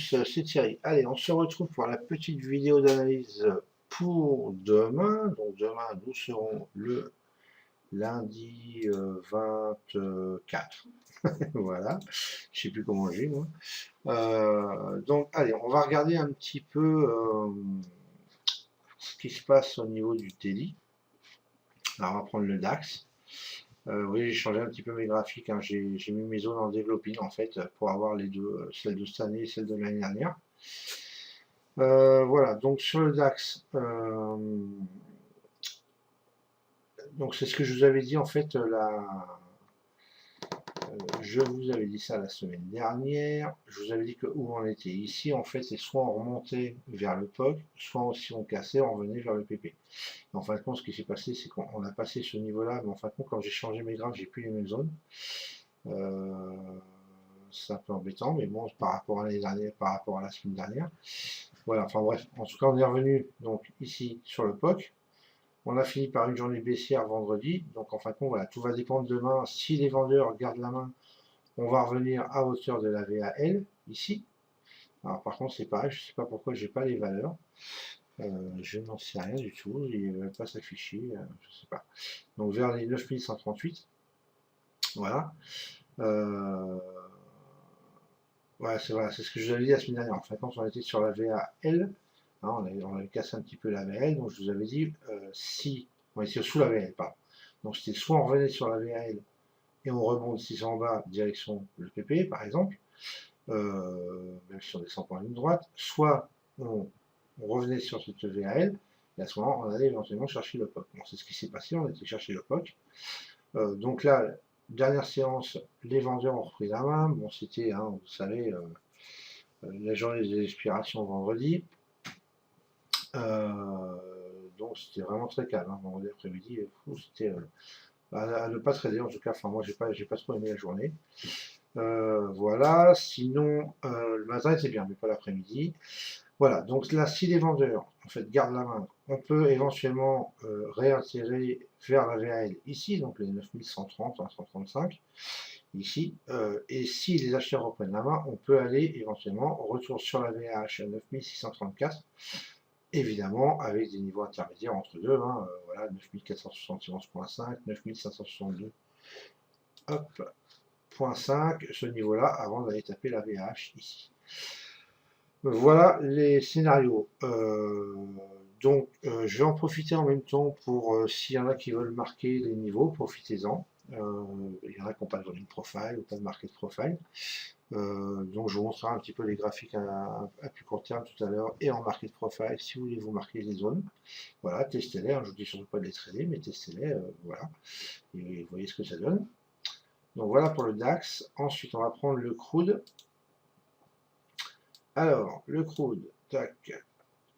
tous, c'est Thierry. Allez, on se retrouve pour la petite vidéo d'analyse pour demain. Donc demain, nous serons le lundi 24. Voilà, je sais plus comment j'ai moi. Donc allez, on va regarder un petit peu ce qui se passe au niveau du daily. Alors on va prendre le DAX. Oui, j'ai changé un petit peu mes graphiques, hein. J'ai mis mes zones en développing en fait pour avoir les deux, celle de cette année et celle de l'année dernière. Voilà, donc sur le DAX, donc c'est ce que je vous avais dit en fait, je vous avais dit ça la semaine dernière, je vous avais dit que où on était ici en fait, c'est soit on remontait vers le POC, soit si on cassait, on revenait vers le PP. En fin de compte, ce qui s'est passé, c'est qu'on a passé ce niveau-là, mais en fin de compte, quand j'ai changé mes graphes, j'ai plus les mêmes zones. C'est un peu embêtant, mais bon, par rapport à l'année dernière, par rapport à la semaine dernière. Voilà, enfin bref, en tout cas, on est revenu donc ici sur le POC. On a fini par une journée baissière vendredi, donc en fin de compte, voilà, tout va dépendre demain. Si les vendeurs gardent la main, on va revenir à hauteur de la VAL, ici. Alors par contre, c'est pareil, je ne sais pas pourquoi j'ai pas les valeurs. Je n'en sais rien du tout, il ne va pas s'afficher, je ne sais pas. Donc vers les 9138, voilà. Voilà, c'est ce que je vous avais dit la semaine dernière. En fait, quand on était sur la VAL, hein, on avait cassé un petit peu la VAL, donc je vous avais dit, si, on était sous la VAL, pardon. Donc c'était soit on revenait sur la VAL et on remonte 600 en bas, direction le PP, par exemple, même si on descend par une droite, soit on revenait sur cette VAL, et à ce moment, on allait éventuellement chercher le POC. Bon, c'est ce qui s'est passé, on a été chercher le POC. Donc là, dernière séance, les vendeurs ont repris la main. Bon, c'était, hein, vous savez, la journée des expirations vendredi. Donc c'était vraiment très calme, hein, vendredi après-midi. C'était à ne pas trader en tout cas. Enfin, moi, j'ai pas trop aimé la journée. Voilà. Sinon, le matin était bien, mais pas l'après-midi. Voilà, donc là, si les vendeurs en fait gardent la main, on peut éventuellement réinsérer vers la VAL ici, donc les 9130, 135 ici, et si les acheteurs reprennent la main, on peut aller éventuellement au retour sur la VH à 9634, évidemment avec des niveaux intermédiaires entre deux, hein, voilà, 9471.5, 9562, hop, 0.5, ce niveau-là, avant d'aller taper la VH ici. Voilà les scénarios. Donc, je vais en profiter en même temps pour, s'il y en a qui veulent marquer les niveaux, profitez-en. Il y en a qui n'ont pas de volume profile ou pas de market profile. Donc, je vous montrerai un petit peu les graphiques à plus court terme tout à l'heure et en market profile si vous voulez vous marquer les zones. Voilà, testez-les. Hein, je ne vous dis surtout pas de les trader, mais testez-les. Voilà. Et vous voyez ce que ça donne. Donc, voilà pour le DAX. Ensuite, on va prendre le crude. Alors, le crude, tac,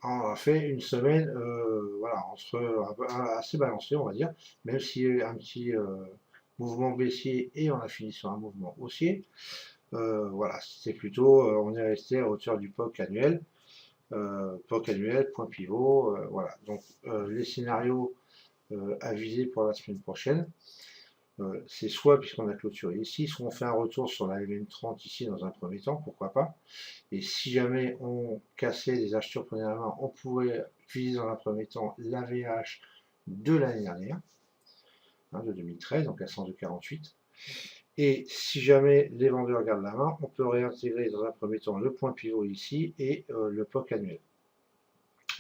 on a fait une semaine, voilà, assez balancée, on va dire, même s'il y a eu un petit mouvement baissier et on a fini sur un mouvement haussier. Voilà, c'est plutôt, on est resté à hauteur du POC annuel, point pivot, voilà. Donc, les scénarios à viser pour la semaine prochaine, c'est soit, puisqu'on a clôturé ici, soit on fait un retour sur la LM30 ici dans un premier temps, pourquoi pas. Et si jamais on cassait, les acheteurs prenaient la main, on pourrait utiliser dans un premier temps la VH de l'année dernière, hein, de 2013, donc à 102,48. Et si jamais les vendeurs gardent la main, on peut réintégrer dans un premier temps le point pivot ici et le POC annuel.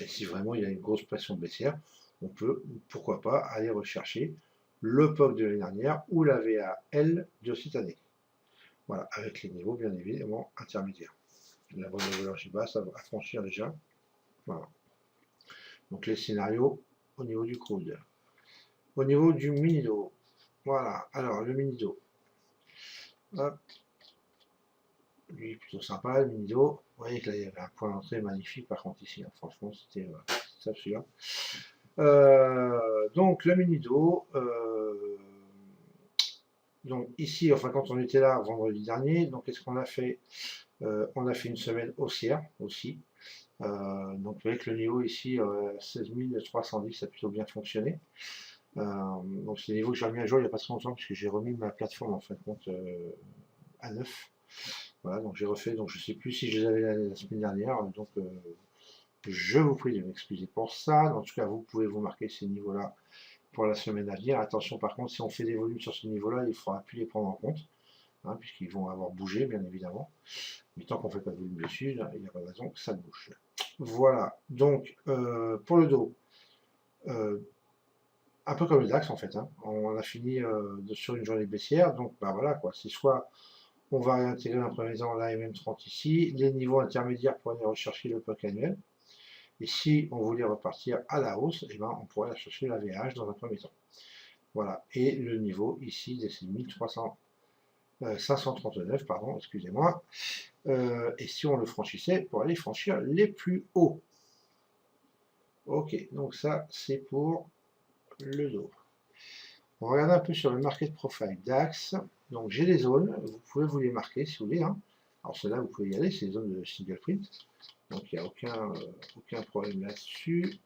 Et si vraiment il y a une grosse pression baissière, on peut, pourquoi pas, aller rechercher le POC de l'année dernière ou la VAL de cette année. Voilà, avec les niveaux bien évidemment intermédiaires. La bande de valeur basse à franchir déjà. Voilà. Donc les scénarios au niveau du crude. Au niveau du minido, voilà, alors le minido. Hop. Lui plutôt sympa, le minido. Vous voyez que là il y avait un point d'entrée magnifique par contre ici, hein. Franchement c'était ça celui-là. Donc le minido, donc ici, enfin quand on était là vendredi dernier, donc qu'est-ce qu'on a fait? On a fait une semaine haussière aussi. Donc vous voyez que le niveau ici, 16 310, ça a plutôt bien fonctionné. Donc c'est des niveaux que j'ai remis à jour il n'y a pas très longtemps, puisque j'ai remis ma plateforme en fin de compte à neuf. Voilà, donc j'ai refait, donc je ne sais plus si je les avais la semaine dernière, donc je vous prie de m'excuser pour ça. En tout cas, vous pouvez vous marquer ces niveaux-là pour la semaine à venir. Attention, par contre, si on fait des volumes sur ce niveau-là, il ne faudra plus les prendre en compte, hein, puisqu'ils vont avoir bougé, bien évidemment. Mais tant qu'on ne fait pas de volume dessus, il n'y a pas de raison que ça bouge. Voilà, donc pour le dos, un peu comme le DAX en fait, hein. On a fini sur une journée baissière, donc bah voilà quoi, c'est soit on va réintégrer dans un premier temps la MM30 ici, les niveaux intermédiaires pour aller rechercher le POC annuel, et si on voulait repartir à la hausse, eh ben, on pourrait aller chercher la VH dans un premier temps. Voilà, et le niveau ici, c'est 539, pardon, excusez-moi, et si on le franchissait pour aller franchir les plus hauts. Ok, donc ça c'est pour le dos. On va regarder un peu sur le market profile DAX. Donc j'ai les zones, vous pouvez vous les marquer si vous voulez, hein. Alors celles-là, vous pouvez y aller, c'est les zones de single print. Donc il n'y a aucun problème là-dessus.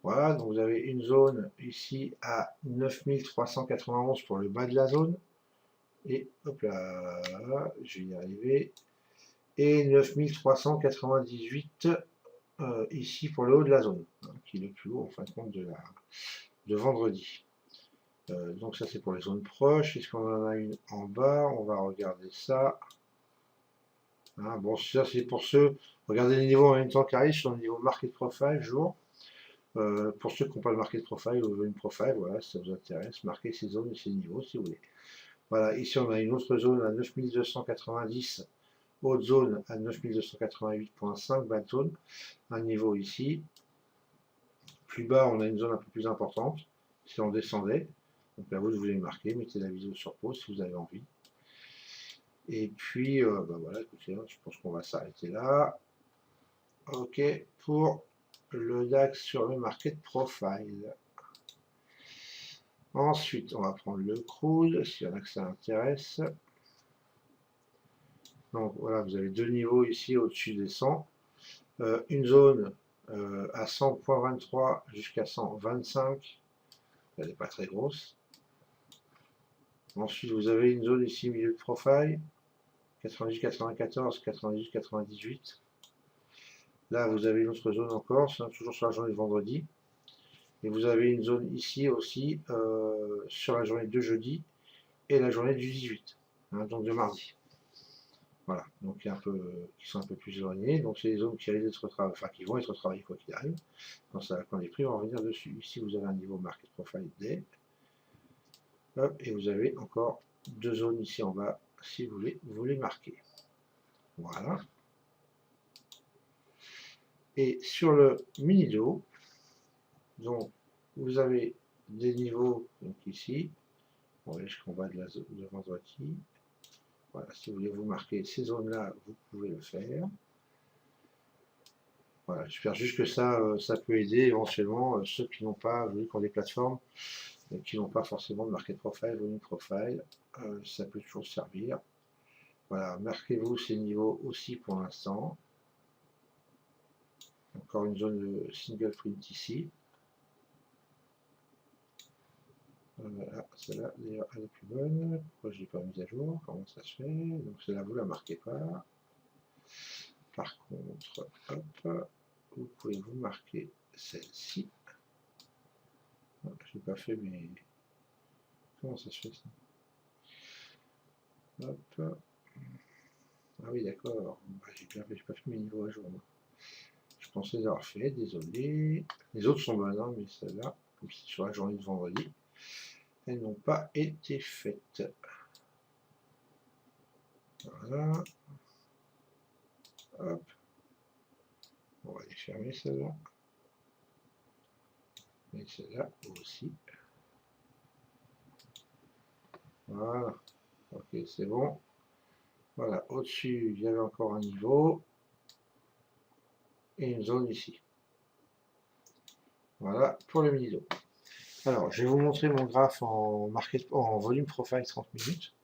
Voilà, donc vous avez une zone ici à 9391 pour le bas de la zone. Et hop là, je vais y arriver. Et 9398 ici pour le haut de la zone, hein, qui est le plus haut en fin de compte de vendredi. Donc ça c'est pour les zones proches. Est-ce qu'on en a une en bas? On va regarder ça. Hein, bon, ça c'est pour ceux, regardez les niveaux en même temps qu'arrive sur le niveau market profile jour. Pour ceux qui n'ont pas le market profile ou une profile, voilà, si ça vous intéresse, marquez ces zones et ces niveaux si vous voulez. Voilà, ici on a une autre zone à 9290, haute zone à 9288.5, bas de zone, un niveau ici. Plus bas, on a une zone un peu plus importante, si on descendait. Donc là, vous les marquer, mettez la vidéo sur pause si vous avez envie. Et puis, bah voilà, écoutez, hein, je pense qu'on va s'arrêter là. Ok, pour le DAX sur le market profile. Ensuite, on va prendre le crude, s'il y en a que ça intéresse. Donc voilà, vous avez deux niveaux ici au-dessus des 100. Une zone à 100.23 jusqu'à 125. Elle n'est pas très grosse. Ensuite, vous avez une zone ici, milieu de profile, 98-94, 98-98. Là, vous avez une autre zone encore, toujours sur la journée de vendredi. Et vous avez une zone ici aussi, sur la journée de jeudi et la journée du 18, hein, donc de mardi. Voilà, donc qui sont un peu plus éloignés. Donc c'est les zones qui qui vont être travaillées quoi qu'il arrive, quand les prix vont revenir dessus. Ici, vous avez un niveau market profile D. Hop, et vous avez encore deux zones ici en bas, si vous voulez marquer. Voilà. Et sur le mini-do, donc vous avez des niveaux, donc ici, on va jusqu'en bas de vendredi. Voilà, si vous voulez vous marquer ces zones-là, vous pouvez le faire. Voilà, j'espère juste que ça peut aider éventuellement ceux qui n'ont pas, qui ont des plateformes, qui n'ont pas forcément de market profile ou une profile, ça peut toujours servir. Voilà, marquez-vous ces niveaux aussi pour l'instant. Encore une zone de single print ici. Voilà, celle-là, d'ailleurs, elle est plus bonne. Pourquoi je ne l'ai pas mise à jour? Comment ça se fait? Donc celle-là, vous ne la marquez pas. Par contre, hop, vous pouvez vous marquer celle-ci. Je n'ai pas fait, mais comment ça se fait ça? Hop. Ah oui, d'accord. Bah, j'ai pas fait mes niveaux à jour. Moi. Je pensais les avoir fait, désolé. Les autres sont bonnes, hein, mais celle-là, comme c'est sur la journée de vendredi, elles n'ont pas été faites. Voilà. Hop. On va les fermer celle-là. Et celle-là aussi. Voilà. Ok, c'est bon. Voilà, au-dessus, il y avait encore un niveau. Et une zone ici. Voilà pour le mini-do. Alors, je vais vous montrer mon graphe en volume profile 30 minutes.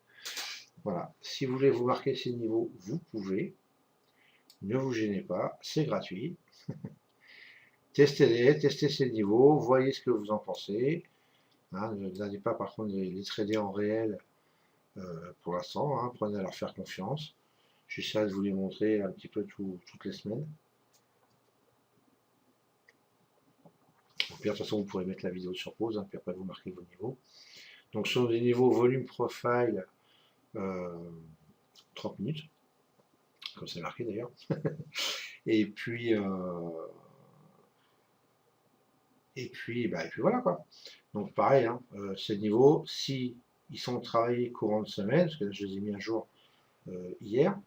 Voilà, si vous voulez vous marquer ces niveaux, vous pouvez. Ne vous gênez pas, c'est gratuit. Testez-les, testez ces niveaux, voyez ce que vous en pensez. Hein, n'allez pas par contre les trader en réel pour l'instant, hein, prenez à leur faire confiance. J'essaie de vous les montrer un petit peu toutes les semaines. Puis, de toute façon, vous pourrez mettre la vidéo sur pause, hein, puis après vous marquez vos niveaux. Donc sur des niveaux volume profile, 30 minutes, comme c'est marqué d'ailleurs. et puis voilà quoi. Donc pareil, hein, ces niveaux, si ils sont travaillés courant de semaine, parce que là je les ai mis à jour hier,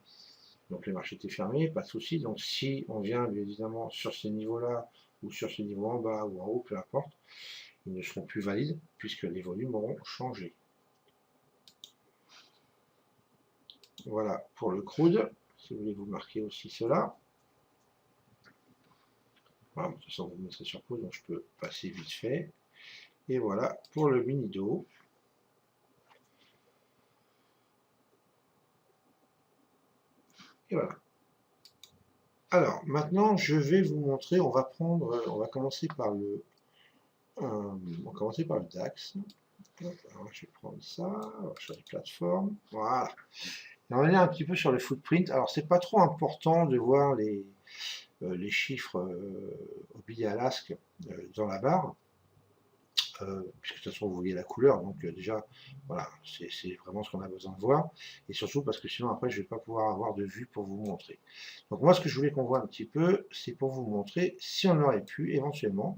donc les marchés étaient fermés, pas de souci. Donc si on vient bien évidemment sur ces niveaux-là, ou sur ces niveaux en bas ou en haut, peu importe, ils ne seront plus valides puisque les volumes auront changé. Voilà pour le crude, si vous voulez vous marquer aussi cela. Voilà, de toute façon vous mettrez sur pause, donc je peux passer vite fait. Et voilà pour le mini-do. Et voilà. Alors maintenant je vais vous montrer, on va commencer par le DAX. Alors, je vais prendre ça, sur les plateformes, voilà. Et on va aller un petit peu sur le footprint. Alors c'est pas trop important de voir les chiffres au billet Alask dans la barre, puisque de toute façon vous voyez la couleur, donc déjà voilà, c'est vraiment ce qu'on a besoin de voir, et surtout parce que sinon après je vais pas pouvoir avoir de vue pour vous montrer. Donc moi ce que je voulais qu'on voit un petit peu, c'est pour vous montrer si on aurait pu éventuellement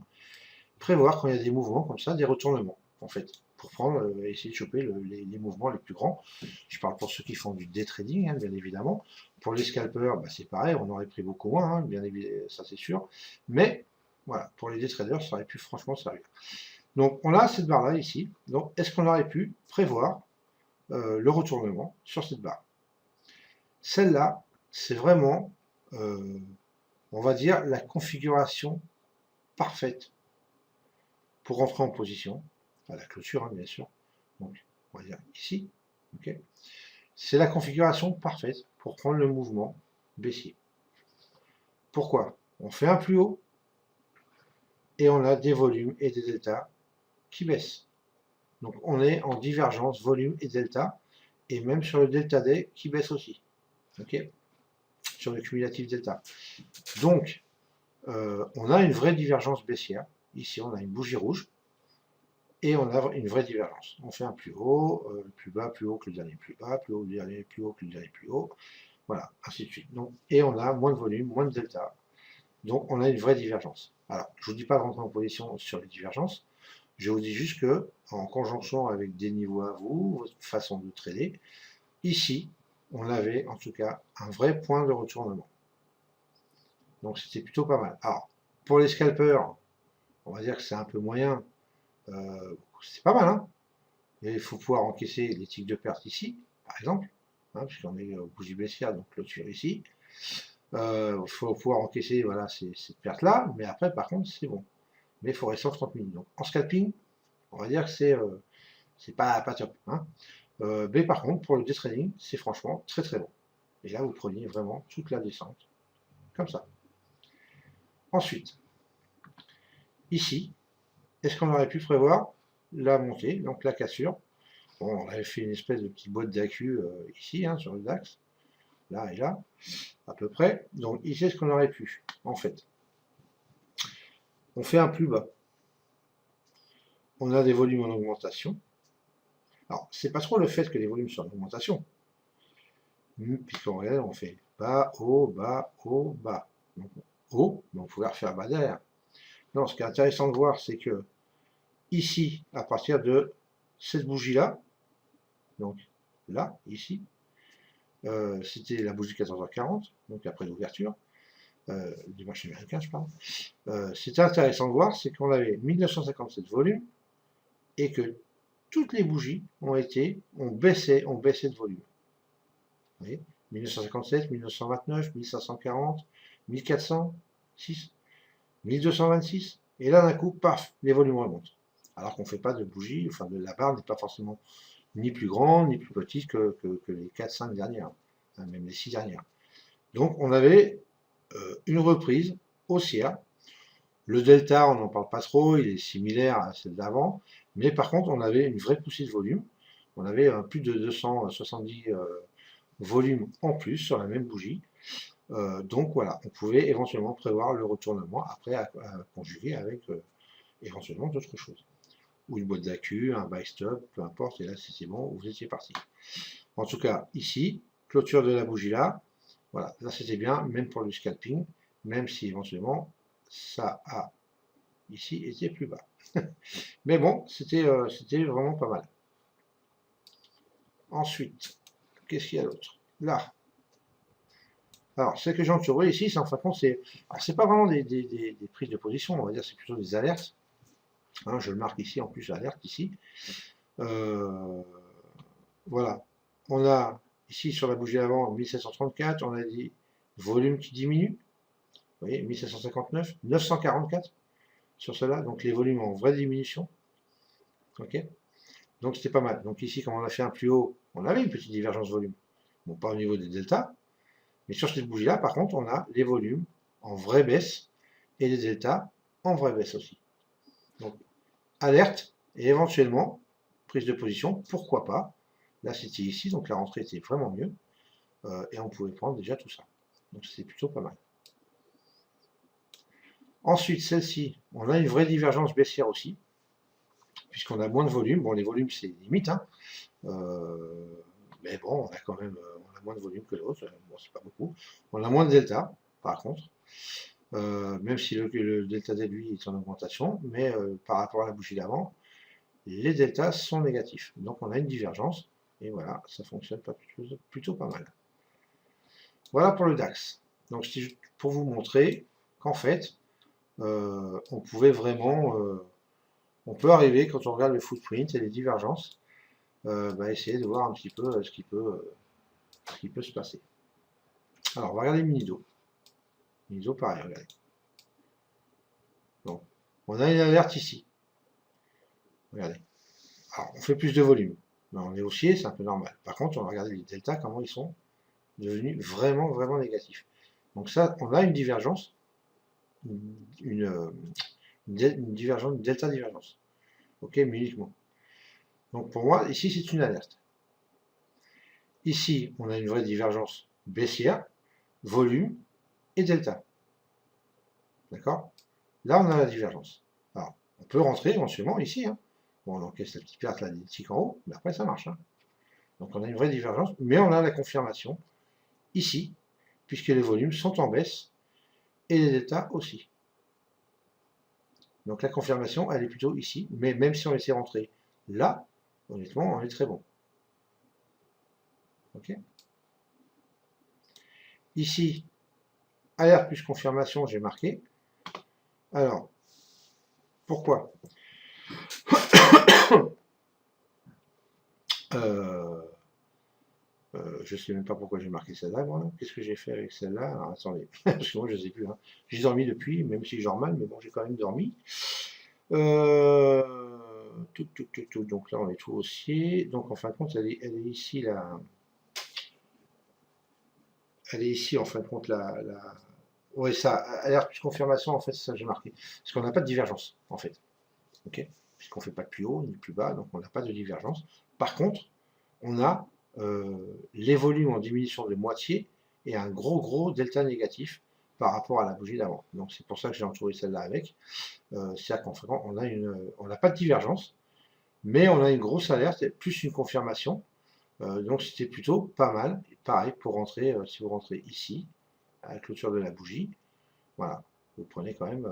prévoir quand il y a des mouvements comme ça, des retournements en fait, pour prendre, essayer de choper les mouvements les plus grands. Je parle pour ceux qui font du day trading, hein, bien évidemment. Pour les scalpers, bah, c'est pareil, on aurait pris beaucoup moins, hein, bien évidemment, ça c'est sûr. Mais voilà, pour les day traders, ça aurait pu franchement servir. Donc on a cette barre-là ici. Donc est-ce qu'on aurait pu prévoir le retournement sur cette barre? Celle-là, c'est vraiment, on va dire, la configuration parfaite pour rentrer en position, à la clôture, hein, bien sûr. Donc, on va dire ici. Okay. C'est la configuration parfaite pour prendre le mouvement baissier. Pourquoi? On fait un plus haut et on a des volumes et des deltas qui baissent. Donc on est en divergence volume et delta, et même sur le delta day qui baisse aussi. Okay, sur le cumulatif delta. Donc on a une vraie divergence baissière. Ici on a une bougie rouge. Et on a une vraie divergence. On fait un plus haut, plus bas, plus haut que le dernier plus bas, plus haut, le dernier plus haut que le dernier plus haut. Voilà, ainsi de suite. Donc, et on a moins de volume, moins de delta. Donc on a une vraie divergence. Alors, je ne vous dis pas de rentrer en position sur les divergences. Je vous dis juste que, en conjonction avec des niveaux à vous, votre façon de trader, ici, on avait en tout cas un vrai point de retournement. Donc c'était plutôt pas mal. Alors, pour les scalpers, on va dire que c'est un peu moyen. C'est pas mal, hein. Et il faut pouvoir encaisser les tics de perte ici, par exemple, hein, puisqu'on est bougie baissière, donc clôture ici. Il faut pouvoir encaisser voilà, cette perte-là, mais après, par contre, c'est bon. Mais il faut rester en 30 minutes. Donc, en scalping, on va dire que c'est pas top. Hein. Mais par contre, pour le day trading, c'est franchement très très bon. Et là, vous prenez vraiment toute la descente, comme ça. Ensuite, ici, est-ce qu'on aurait pu prévoir la montée, donc la cassure? Bon, on avait fait une espèce de petite boîte d'accu ici, hein, sur le DAX, là et là, à peu près. Donc ici, est-ce qu'on aurait pu, en fait? On fait un plus bas. On a des volumes en augmentation. Alors, c'est pas trop le fait que les volumes soient en augmentation, puisqu'en réalité, on fait bas, haut, bas, haut, bas. Donc, haut, mais on pouvait refaire bas derrière. Non, ce qui est intéressant de voir, c'est que ici, à partir de cette bougie-là, donc là, ici, c'était la bougie 14h40, donc après l'ouverture du marché américain, je parle. C'était intéressant de voir, c'est qu'on avait 1957 volumes et que toutes les bougies ont baissé de volume. Vous voyez, 1957, 1929, 1540, 1400, 6, 1226, et là d'un coup, paf, les volumes remontent. Alors qu'on ne fait pas de bougie, enfin la barre n'est pas forcément ni plus grande, ni plus petite que les 4-5 dernières, hein, même les 6 dernières. Donc on avait une reprise haussière. Le delta, on n'en parle pas trop, il est similaire à celle d'avant, mais par contre on avait une vraie poussée de volume. On avait plus de 270 volume en plus sur la même bougie. Donc voilà, on pouvait éventuellement prévoir le retournement après à conjuguer avec éventuellement d'autres choses. Ou une boîte d'accu, un buy stop, peu importe, et là c'est bon, vous étiez parti. En tout cas, ici, clôture de la bougie là, voilà, là c'était bien, même pour le scalping, même si éventuellement ça a ici été plus bas. Mais bon, c'était vraiment pas mal. Ensuite, qu'est-ce qu'il y a d'autre? Là. Alors, ce que j'ai entouré ici, c'est en fin de compte, c'est pas vraiment des prises de position, on va dire, c'est plutôt des alertes. Hein, je le marque ici, en plus, alerte ici. Voilà. On a ici sur la bougie avant 1734, on a dit volume qui diminue. Vous voyez, 1759, 944 sur cela, donc les volumes en vraie diminution. Ok. Donc c'était pas mal. Donc ici, quand on a fait un plus haut, on avait une petite divergence volume. Bon, pas au niveau des deltas, mais sur cette bougie-là, par contre, on a les volumes en vraie baisse et les deltas en vraie baisse aussi. Donc, alerte et éventuellement prise de position, pourquoi pas. Là, c'était ici, donc la rentrée était vraiment mieux. Et on pouvait prendre déjà tout ça. Donc c'est plutôt pas mal. Ensuite, celle-ci, on a une vraie divergence baissière aussi, puisqu'on a moins de volume. Bon, les volumes, c'est limite, hein. Mais bon, on a quand même on a moins de volume que l'autre. Bon, c'est pas beaucoup. On a moins de delta, par contre. Même si le delta Z, lui, est en augmentation, mais par rapport à la bougie d'avant, les deltas sont négatifs. Donc on a une divergence, et voilà, ça fonctionne plutôt pas mal. Voilà pour le DAX. Donc c'est juste pour vous montrer qu'en fait, on pouvait vraiment, on peut arriver, quand on regarde le footprint et les divergences, essayer de voir un petit peu ce qui peut se passer. Alors, on va regarder Minido. Minido, pareil, regardez. Donc, on a une alerte ici. Regardez. Alors, on fait plus de volume. Mais on est haussier, c'est un peu normal. Par contre, on va regarder les deltas, comment ils sont devenus vraiment, vraiment négatifs. Donc ça, on a une divergence, une divergence, une delta divergence. Ok, mais uniquement. Donc pour moi, ici, c'est une alerte. Ici, on a une vraie divergence baissière, volume et delta. D'accord? Là, on a la divergence. Alors, on peut rentrer éventuellement ici. Hein. Bon, on encaisse la petite perte là, des tics en haut, mais après, ça marche. Hein. Donc, on a une vraie divergence, mais on a la confirmation ici, puisque les volumes sont en baisse et les deltas aussi. Donc, la confirmation, elle est plutôt ici, mais même si on laissait rentrer là, honnêtement, on est très bon. Ok? Ici, alerte plus confirmation, j'ai marqué. Alors, pourquoi je ne sais même pas pourquoi j'ai marqué celle-là, moi. Qu'est-ce que j'ai fait avec celle-là? Alors, attendez, parce que moi, je ne sais plus. Hein. J'ai dormi depuis, même si je dors mal, mais bon, j'ai quand même dormi. Tout. Donc là, on est tout haussier. Donc, en fin de compte, elle est ici, là. Elle est ici, en fin de compte, oui, ça, alerte plus confirmation, en fait, c'est ça que j'ai marqué. Parce qu'on n'a pas de divergence, en fait. Ok? Puisqu'on ne fait pas de plus haut ni de plus bas, donc on n'a pas de divergence. Par contre, on a les volumes en diminution de moitié et un gros delta négatif par rapport à la bougie d'avant. Donc c'est pour ça que j'ai entouré celle-là avec. C'est-à-dire qu'on n'a pas de divergence, mais on a une grosse alerte plus une confirmation. Donc c'était plutôt pas mal. Et pareil pour rentrer, si vous rentrez ici, à la clôture de la bougie, voilà, vous prenez quand même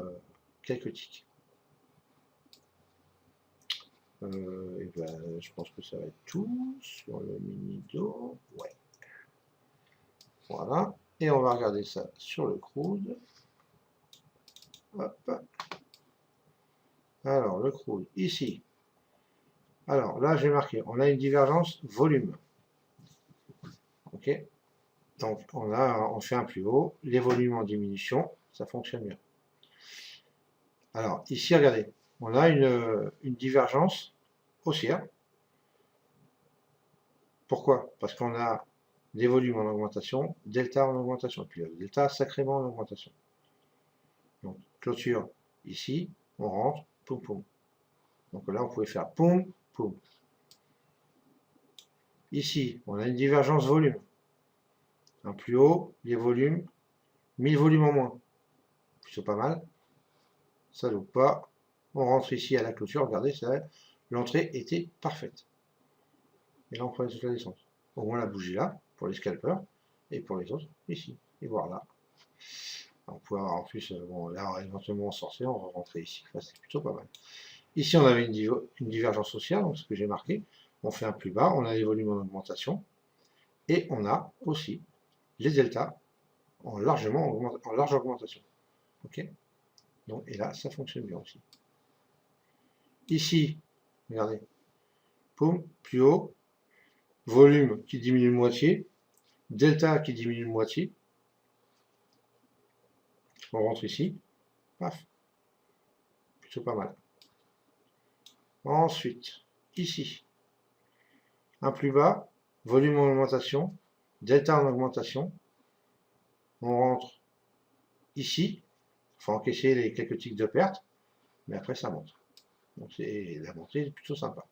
quelques tics. Et ben, je pense que ça va être tout sur le Minido. Ouais. Voilà. Et on va regarder ça sur le crude. Hop. Alors, le crude, ici. Alors, là, j'ai marqué, on a une divergence volume. Ok. Donc, on fait un plus haut. Les volumes en diminution, ça fonctionne bien. Alors, ici, regardez, on a une divergence haussière. Pourquoi? Parce qu'on a des volumes en augmentation, delta en augmentation, et puis le delta sacrément en augmentation. Donc, clôture ici, on rentre, poum, poum. Donc là, on pouvait faire poum, poum. Ici, on a une divergence volume. Un plus haut, les volumes, 1000 volumes en moins. Plutôt pas mal. Ça loupe pas. On rentre ici à la clôture, regardez, l'entrée était parfaite. Et là, on prenait toute la descente. Au moins la bougie là, pour les scalpers, et pour les autres, ici. Et voir là. On peut avoir en plus, bon, là, éventuellement, on sortait, on rentrait ici. Là, c'est plutôt pas mal. Ici, on avait une divergence haussière, donc ce que j'ai marqué. On fait un plus bas, on a les volumes en augmentation. Et on a aussi les deltas en large augmentation. Ok. Donc, et là, ça fonctionne bien aussi. Ici, regardez, poum, plus haut, volume qui diminue de moitié, delta qui diminue de moitié. On rentre ici, paf, plutôt pas mal. Ensuite, ici, un plus bas, volume en augmentation, delta en augmentation. On rentre ici, il faut encaisser les quelques tics de perte, mais après ça monte. Donc la montée est plutôt sympa.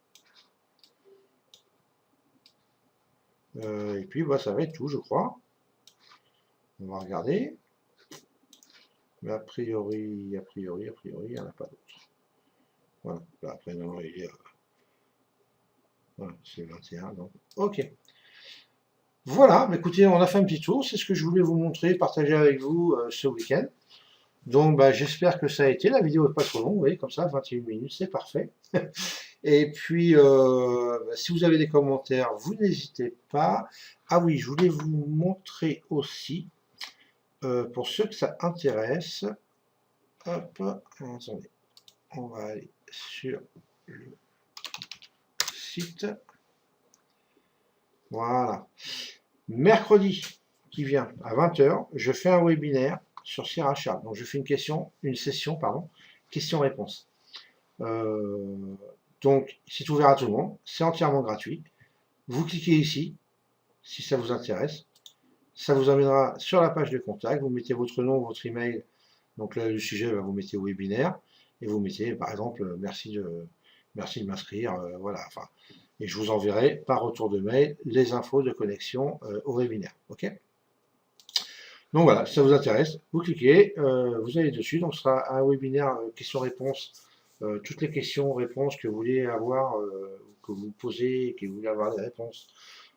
Et puis bah, ça va être tout, je crois. On va regarder. Mais a priori, il n'y en a pas d'autre. Voilà. Là, après, non, il est. Voilà, c'est 21. Donc, ok. Voilà, écoutez, on a fait un petit tour. C'est ce que je voulais vous montrer, partager avec vous ce week-end. Donc, bah, j'espère que ça a été. La vidéo n'est pas trop longue, vous voyez, comme ça, 21 minutes, c'est parfait. Et puis, si vous avez des commentaires, vous n'hésitez pas. Ah oui, je voulais vous montrer aussi, pour ceux que ça intéresse, hop, attendez, on va aller sur le site. Voilà. Mercredi qui vient, à 20 h, je fais un webinaire sur Sirachart. Donc, je fais une session, question-réponse. Donc, c'est ouvert à tout le monde, c'est entièrement gratuit. Vous cliquez ici, si ça vous intéresse. Ça vous amènera sur la page de contact, vous mettez votre nom, votre email. Donc là, le sujet, vous mettez webinaire, et vous mettez, par exemple, merci de m'inscrire, voilà. Enfin, et je vous enverrai par retour de mail les infos de connexion au webinaire. Ok. Donc voilà, si ça vous intéresse, vous cliquez, vous allez dessus. Donc ce sera un webinaire questions-réponses. Toutes les questions-réponses que vous voulez avoir, que vous posez, que vous voulez avoir des réponses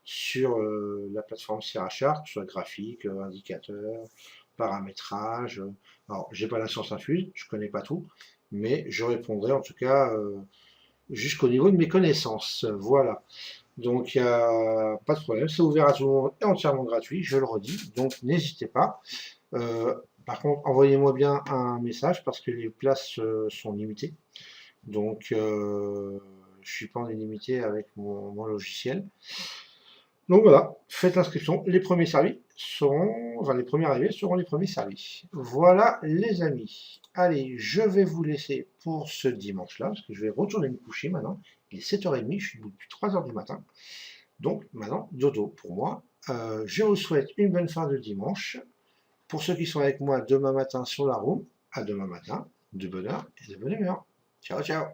sur la plateforme Sirachart, que ce soit graphique, indicateur, paramétrage. Alors, j'ai pas la science infuse, je connais pas tout, mais je répondrai en tout cas jusqu'au niveau de mes connaissances. Voilà. Donc, il n'y a pas de problème, c'est ouvert à tout le monde et entièrement gratuit, je le redis, donc n'hésitez pas. Par contre, envoyez-moi bien un message parce que les places sont limitées. Donc, je ne suis pas en illimité avec mon logiciel. Donc voilà, faites l'inscription. Les premiers servis seront, enfin les premiers arrivés seront les premiers servis. Voilà les amis. Allez, je vais vous laisser pour ce dimanche-là, parce que je vais retourner me coucher maintenant. Il est 7h30, je suis debout depuis 3h du matin. Donc maintenant, dodo pour moi. Je vous souhaite une bonne fin de dimanche. Pour ceux qui sont avec moi demain matin sur la room, à demain matin, de bonne heure et de bonne humeur. Ciao, ciao.